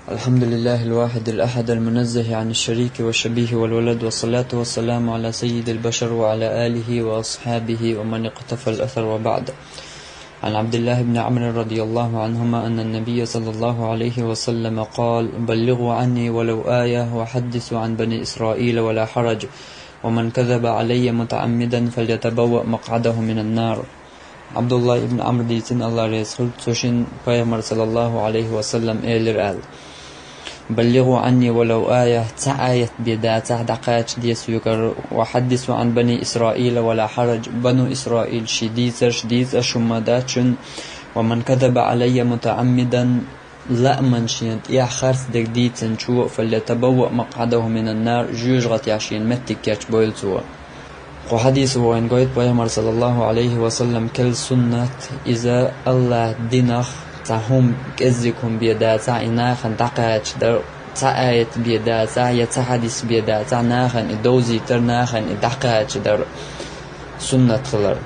الحمد لله الواحد الأحد المنزه عن الشريك والشبيه والولد، والصلاة والسلام على سيد البشر وعلى آله وأصحابه ومن اقتفى الأثر، وبعد. عن عبد الله بن عمرو رضي الله عنهما أن النبي صلى الله عليه وسلم قال: بلغوا عني ولو آية وحدثوا عن بني إسرائيل ولا حرج، ومن كذب علي متعمدا فليتبوأ مقعده من النار. Abdullah ibn Amr deysin, Allah razı olsun, söşün Peygamber sallallahu aleyhi ve sellem eyler el. بلغوا عني ولو آية تعايت بدا تعدقات دي سيكر وحدثوا عن بني إسرائيل ولا حرج. بنو إسرائيل شديد شماداتشن، ومن كذب علي متعمدا لا منشينت يا خرس دك ديتن شو فليتبوأ مقعده من النار جوجغت يعشين متك ياش بويلتوا. وحديث وين قويت بيامر صلى الله عليه وسلم كل سنة إذا الله دينخ تعهم كزكم بيدا تعيناخن دقاتش در تعايت بيدا تعيت حديث بيدا تعناخن الدوزي ترناخن دقاتش در سنة خلر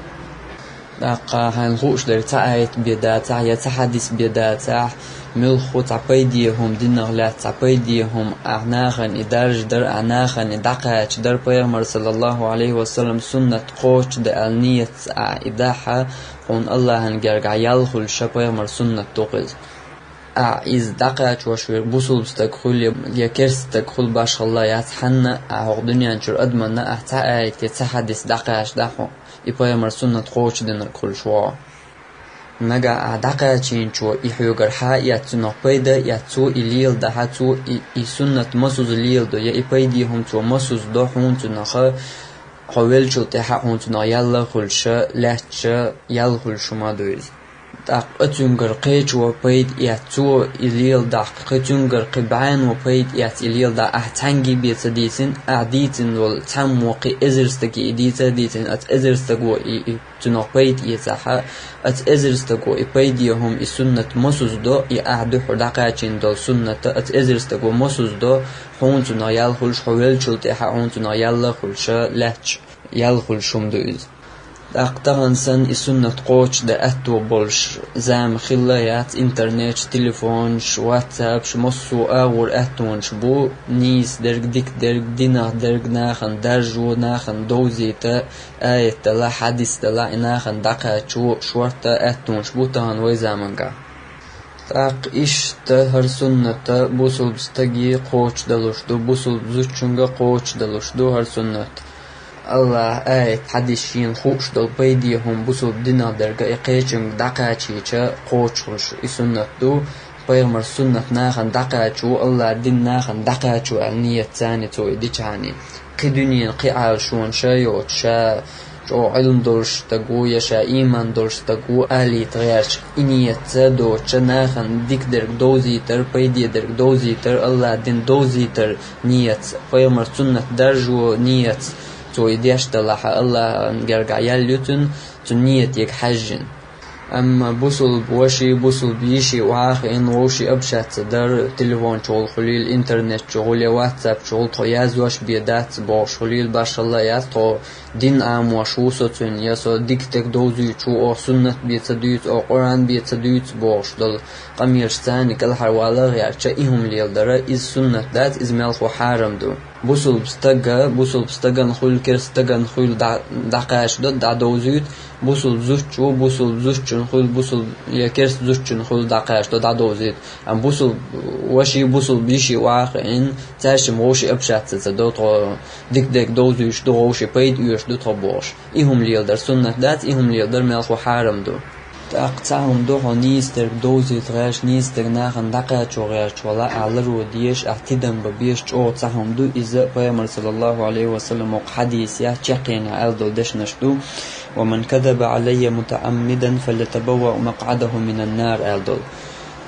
دقا هنخوش در تعايت بيدا تعيت حديث بيدا تع ملخو تعبيديهم دينغ لا تعبيديهم أعناخن إدارج در أعناخن دقاتش در بيامر صلى الله عليه وسلم سنة قوش در النية إداحة قون الله هنجرع يالخل شبيامر سنة توقز إز دقاتش وشوير بوصل بستقخل يكرس تقخل باش الله يتحنى عقدني أنشر أدمنا أحتاج يتحدث دقاتش دحو يبيامر سنة قوش دينر كل شوا نجا دقاتشين شو يحيوغر حا ياتسو بيدا ياتسو إليل ده هاتسو سنة مسوز إليل ده يبيدي هم تو مسوز ده هون تنخا حويل شو تحا هون تنا يلا خلشة لاتشة يلا خلشة ما دويز دق أتونغر قيش وبيد ياتسو إليل ده قتونغر قبعان وبيد يات إليل ده أحتنجي بيتديتن أعديتن والتم وقي إزرستكي إديتا ديتن أت إزرستكو تنا بيد يتحا أت إزرستكو إبيديهم السنة مسوز دو يأعدو حدقاتين دو سنة أت إزرستكو مسوز دو هون تنا يال خلش حويل شو تحا هون تنا يلا خلشة لاتش يال خلشم دويز أقطعن سن السنة قوش ده أتو بولش زام خلايات إنترنت تليفون واتساب مصو أور أتونش بو نيس درج ديك درج دينا درج ناخن درجو ناخن دوزيتا آيت لا حديث لا ناخن دقا شو شورتا أتونش بو تهان ويزامنغا تاق إيش تهر سنة بوصل بستجي قوش دلوش دو بوصل بزوجنغا قوش دلوش دو هر سنة الله آيت حديثين خوش دل بيديهم بوصل دينا درجة إقيشن دقاتشيشا قوش السنة دو بيغمر سنة ناخن دقاتشو الله دين ناخن دقاتشو النية تاني تو إديشاني قي دنيا قي عالشون شايوت شا جو علم دولش تقو يشا إيمان دولش تقو آلي تغيرش إنية تادو شا ناخن ديك درج دوزيتر بيدي درج دوزيتر الله دين دوزيتر نية بيغمر سنة درجو نية تو يديش تلاحة الله نرجع ياليوتن تنيت يك حجن أما بوصل بوشي بوصل بيشي وعاخ إن وشي أبشات در تليفون شغل خليل إنترنت شغل واتساب شغل طياز وش بيدات باش خليل باش الله ياتو دين عام وشوصتن يسو ديكتك دوزي شو أو سنة بيتديت أو قرآن بيتديت باش دل قميرش تاني كل حروالا غير شائهم ليل در إز سنة دات إز ملخ وحارم دو بوصل بستجا نخل كرستجا نخل دقاش دا دوزيت بوصل بزوج نخل بوصل يكرس زوج نخل دقاش دا دوزيت أم بوصل وشي بوصل بيشي واقعين تاشم وشي أبشات تدو تو ديك دوزيش دو وشي بيد يوش دو تبوش إهم ليل در سنة دات إهم ليل در ملخ وحارم دو تأقطعهم دو نيستر دوزي تغاش نيستر ناخن دقا چوغيش ولا أعلر وديش اعتدن ببيش چو تأهم دو إذا بيامر صلى الله عليه وسلم حديث يا چقين ألدو دش نشدو ومن كذب علي متعمدا فليتبوأ مقعده من النار ألدو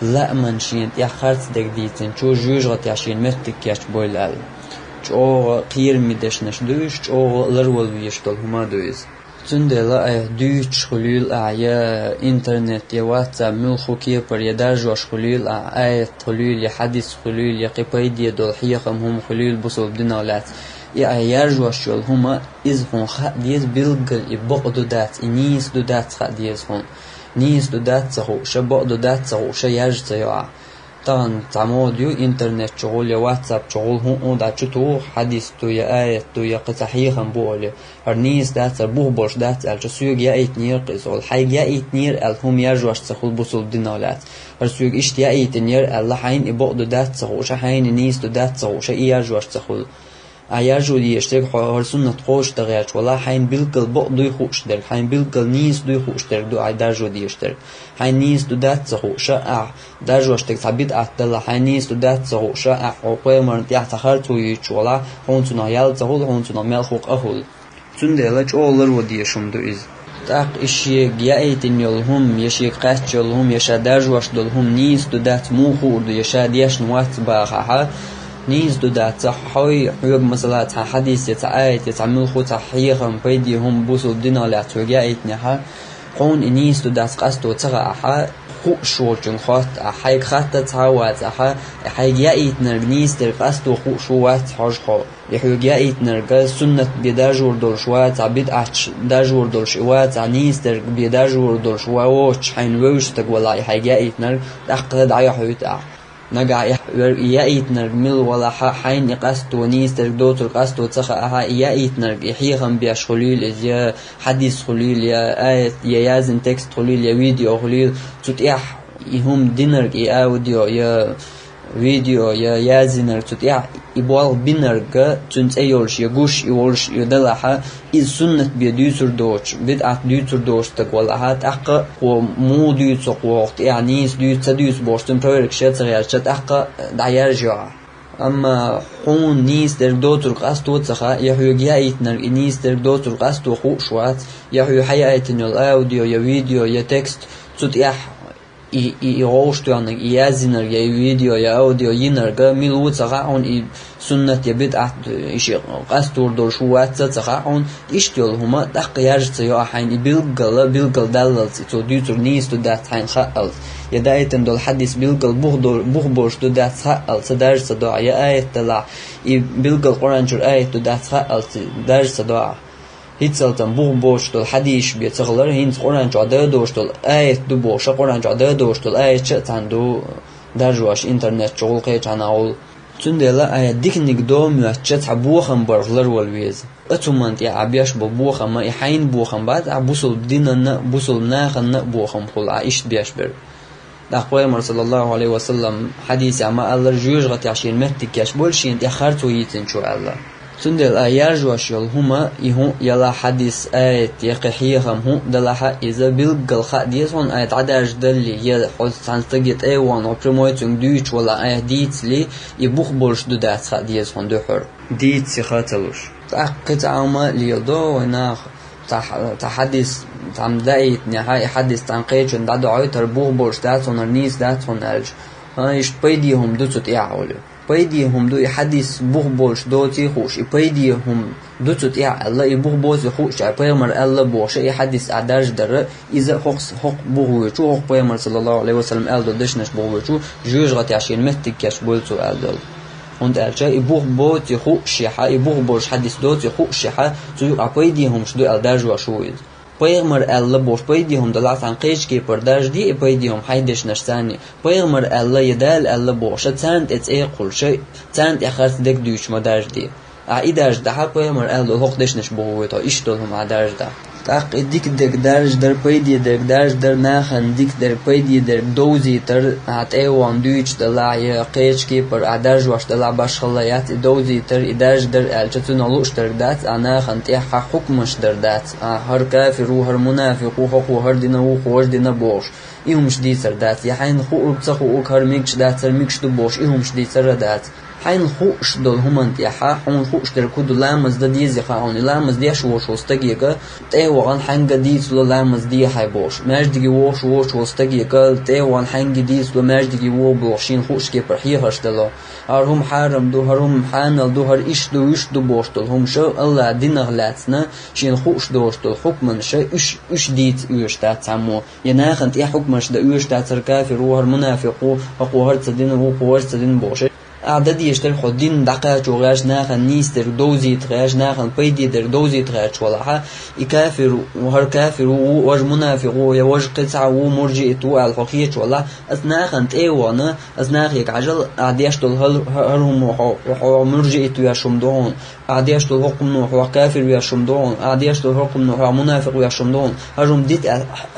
لا منشين يا خرط دك ديتن چو جوجغت ياشين متك ياش بويل أل چو قير مدش نشدوش چو لرول ويشتل هما دويز تندلا دوش خليل يا إنترنت يا واتساب ملخو كيبر يا درجوش خليل آية خليل يا حديث خليل يا قبيدية دول حيقم هم خليل بصل بدنا ولات يا يرجوش شول هما إز هون خديز بلغل يبقدو دات نيس دو دات خديز هون نيس دو دات سهو شبق دو دات سهو شيرج سيوع طبعا تعمود يو انترنت شغل يا واتساب شغل هون دا شتو حديث تو يا آية تو يا قصحيخا بولي هرنيس دات بوه بوش دات الجسوق يا ايتنير قصول حي يا ايتنير الهم يرجوش تخل بوصل دينالات هرسوق اشت يا ايتنير الله حين يبقدو دات تخوش حين نيس دو دات تخوش يرجوش تخل عيارجو دي يشترك حوار سنة خوش تغيرش ولا حين بالكل بقدو يخوش در حين بالكل نيس دو يخوش در دو عيارجو دي يشترك حين نيس دو دات تخوش درجو اشترك ثابت أتلا حين نيس دو دات تخوش عقوي مرنتيح تخرتو يش ولا هون تنا يال تخول هون تنا ملخوق أهول تندلج أولر ودي يشمدو إز تاق إشيك يا إيتن يلهم يشيك قاتش يلهم يشا درجو أشدلهم نيس دو دات موخو دو يشا ديش نوات باخها نيز دو دات حوي حيوب مثلا حديث يتعايت يتعمل خو تحييهم بيديهم بوسو دينا لا توجايت نها قون نيز دو دات قصدو تغا خو شو جنخات حي خات تعوات حي جايت نرنيس در قصدو خو شوات حاج خو يحيوجايت نرجع سنة بيداجور دول شوات عبيد أش داجور دول شوات عنيس در بيداجور دول شواوش حين ووش تقولي حي جايت نر أقد عيحوت نجع يأيتنر مل ولا حين قصد ونيس تردوتر قصد وتخا يأيتنر يحيهم بيشخليل يا حديث خليل يا آية يا يازن تكست خليل يا فيديو خليل تتيح يهم دينر يا أوديو يا فيديو يا يازنر تتيح يبوال بينرجا تنت أيولش يجوش يولش يدلها إذ سنة بيدوتر دوش بدأت دوتر دوش تقولها تأقى ومو دوتر وقت يعني دوتر دوتر بوش تنبرك شات غير شات أقى دعيرجع أما حون نيس در دوتر قصدو تخا يحيو جايتنر نيس در دوتر قصدو خوشوات يحيو حياتن الأوديو يا فيديو يا تكست تتيح يغوشتو يعني يازنر يا فيديو يا أوديو ينرجع ملو تخاون سنة يبدأ إشي قصدور دور شوات تخاون إشتيل هما تقيارج تيا حين بيلقل دلل تو ديتر نيس تو دات حين خال يدايتن دول حديث بيلقل بوخبوش تو دات خال تدرج تدعى يا آية تلا بيلقل قرآن جر آية تو دات خال تدرج تدعى هيتسلتن بوخبوش دول حديث بيتغلر هينت قرآن جعده دوش دول آية دو بوش قرآن جعده دوش دول آية شتان دو درجواش إنترنت شغل قيت عن أول تندلا آية ديكنيك دو مؤشت عبوخم برغلر والويز أتمنت يا عبيش ببوخم ما يحين بوخم بعد عبوصل دينا بوصل ناخن بوخم خل عيش بيش بر دقوي صلى الله عليه وسلم حديث عما الله جوج غت عشين متك يش بولشين يخرتو يتن شو الله تندل آيار جواش يلهما يهون يلا حديث آية يقحيهم هون دلها إذا بيلقل خديث هون آية عداش دلي يحوز تنتجت أيوان وبرمويتون دوش ولا آية ديت لي يبوخ بولش دودات خديث هون دوحر ديت سخاتلوش تأكد عما ليدو وناخ تحديث تعمدايت نهاية حديث تنقيج دادو عيتر بوخ بولش دات هون النيس دات هون ألج هايش بيديهم دوتو يعولو بيديهم دو يحدث بوخ بولش دوتي خوش بيديهم دوتو تيع الله يبوخ بوز خوش بيمر الله بوش يحدث عداج در إذا حق بوهوشو حق بيمر صلى الله عليه وسلم ألدو دشنش بوهوشو جوج غتي عشين متكش بولتو ألدو هند أرجع يبوخ بوتي خوش يحا يبوخ بولش حدث دوتي خوش يحا تو بيديهم شدو ألداج وشويد بيغمر الله بوش بيديهم دلعت عن قيش كي برداج دي بيديهم حيدش نشتاني بيغمر الله يدال الله بوش تاند اتاي قل شيء تاند اخرت دك دوش مداج دي عيداج ده بيغمر الله هقدش نش بوهوتا ايش دولهم عداج ده تاق ديك دك دارج در بيدي دك دارج در ناخن ديك در بيدي در دوزي تر عتاي وان دوش دلع قيش كي بر عداج واش دلع باش خليات دوزي تر اداج در الجتون لوش در دات انا خنتي حكمش در دات هر كافر وهر منافق وهر دينا وهر دينا بوش إيهم شديد سر دات يحين خو بتخو هر ميكش دات سر ميكش دو بوش إيهم شديد سر دات حين خوش دول هم يحا حون خوش در كود لامز دديز يخاون لامز ديش وش وستجيك تيوان حنگ ديس لو لامز دي هاي بوش ماجدي وش وستجيك تيوان حنگ ديس لو ماجدي و بوشين خوش كي برحي هشتلو هرهم حرم دو هرهم حانل دو هر إيش دو بوش دول هم شو الله دين غلاتنا شين خوش دوش دول حكمن شو إيش ديت إيش دات عمو يناخنت إيه حكمش دا إيش دات الكافر وهر منافق وهر تدين وهر تدين بوش عدد يشتر خدين دقات وغاش ناخن نيستر دوزي تغاش ناخن بيدي در دوزي تغاش ولا يكافر وهر كافر وج منافق وج قطع ومرجئت والحقية ولا أثناخن تأيوانا أثناخيك عجل عديشتل هرهم وحو مرجئت ويشمدون عديشتل حكم نوح وكافر ويشمدون عديشتل حكم نوح ومنافق ويشمدون هرهم ديت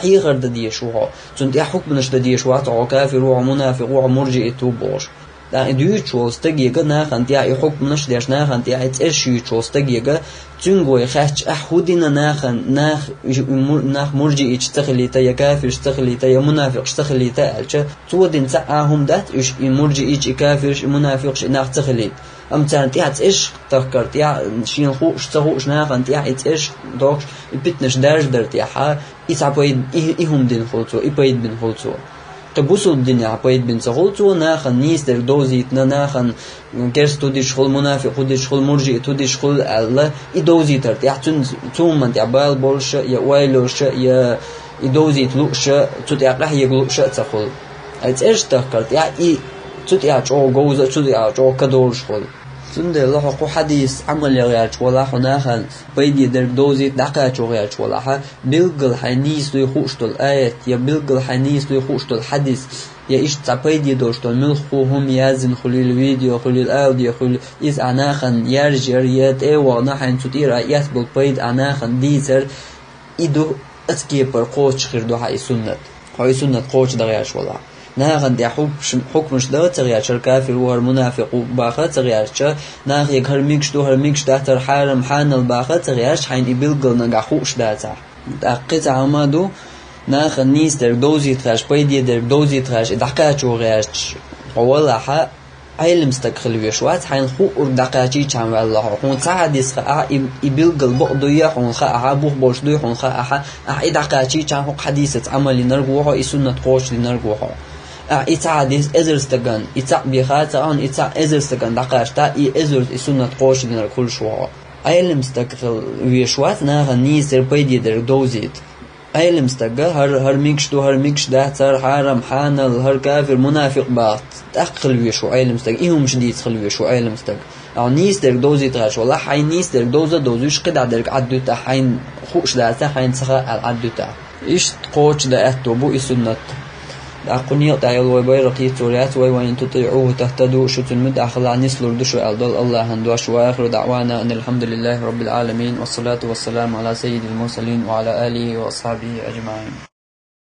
حيغر دديشوها تنت حكم نش دديشوات وكافر ومنافق ومرجئت وبوش دا ديو تشوستگيگا ناخنتيا حكم نش ديش ناخنتيا تشيو تشوستگيگا تنگوي خاچ احودنا ناخ مرجئ اشتخليتا يا كافر اشتخليتا يا منافق اشتخليتا الچ تودين تعهم دات اش مرجئ كافر منافق ناخ تخليت ام تانتي ايش تفكرت يا شين خو اشتخو ناخنتيا ايش دوكش بيتنش داش درتيا ح يصابيد يهم دين خلصو يبيد بن خلصو تبوسو الدنيا عبيد بن سغلتو ناخن نيستر دوزيتنا ناخن كيرس تودي شغل منافق تودي شغل مرجئ تودي شغل الله يدوزيتر يحتن تومن يعبال بولش يا وايلوش يا يدوزيت لوش تودي راح يغلوش تخل ايش تفكرت يا اي تودي اچو غوز تودي اچو كدور شغل سند الله حق حديث عمل يا ولا خناخن بيدي در دوزيت دقا چوغيا ولا بلغل حنيس لو خوشتل ايت يا بلغل حنيس لو خوشتل حديث يا ايش تبيدي دوشتل ملخوهم يازن خليل فيديو خليل اوديو خليل از اناخن يرجر يات اي وانا حين تطير يثبت بيد اناخن ديزر يدو اسكيبر قوش خير دو هاي سنة قوش دغياش ولا ناخن دي حكمش ده تغير كافر وهر منافق وباخه تغير ناخ يغر ميكش دو هر ميكش ده حرم حان الباخه تغير حين يبلغل نغا خوش ده دقيت عمادو ناخ نيس در دوزي تراش بيدي در دوزي تراش دقاچو غيرش ولا ح علم استقل ويشوات حين خو دقاچي چم والله هون تعديس يبلغل بقدو يحون خا ابو بوش دو يحون خا اي دقاچي چم حديثه عملي نرغوها سنه قوش نرغوها إتعاديس إزرستجان إتع بيخات عن إتع إزرستجان دقاشتا إزرت سنة قوش دينر كل شوا أيلم استقل ويشوات ناها نيسر بيدي در دوزيت أيلم استجا هر ميكش ده تر حرم حانل هر كافر منافق بات تأقل ويشو أيلم استجا إيهم شديد خل ويشو أيلم استجا أو نيس در دوزيت غاش ولا حين نيس در دوزوش قد عدرك عدوتا حين خوش ده حين سخا عدوتا إيش قوش ده أتوبو سنة أقنية تعالى وبيرقي توريات وإن تطيعوه تهتدوا شت المد أخلع نسلر دشوا ألدل الله هندوش وآخر دعوانا أن الحمد لله رب العالمين والصلاة والسلام على سيد المرسلين وعلى آله وأصحابه أجمعين.